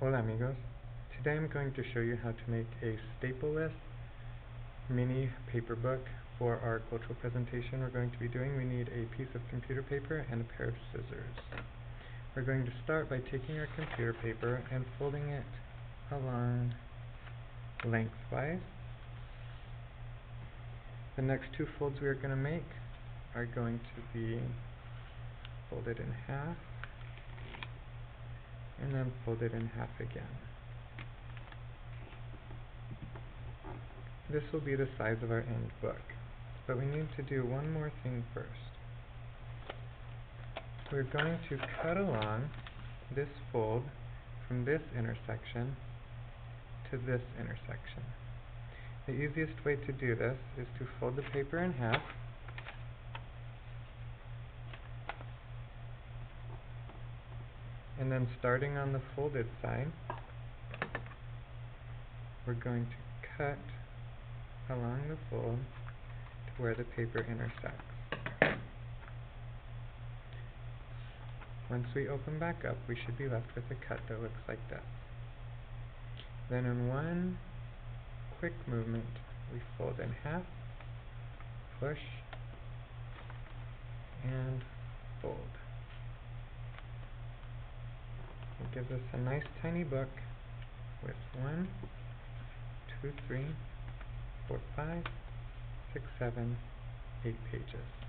Hola amigos, today I'm going to show you how to make a stapless mini paper book for our cultural presentation we're going to be doing. We need a piece of computer paper and a pair of scissors. We're going to start by taking our computer paper and folding it along lengthwise. The next two folds we are going to make are going to be folded in half and then folded in half again. This will be the size of our end book, but we need to do one more thing first. We're going to cut along this fold from this intersection to this intersection. The easiest way to do this is to fold the paper in half, and then starting on the folded side, we're going to cut along the fold to where the paper intersects. Once we open back up, we should be left with a cut that looks like this. Then in one quick movement, we fold in half, push, and fold. It gives us a nice tiny book with 1, 2, 3, 4, 5, 6, 7, 8 pages.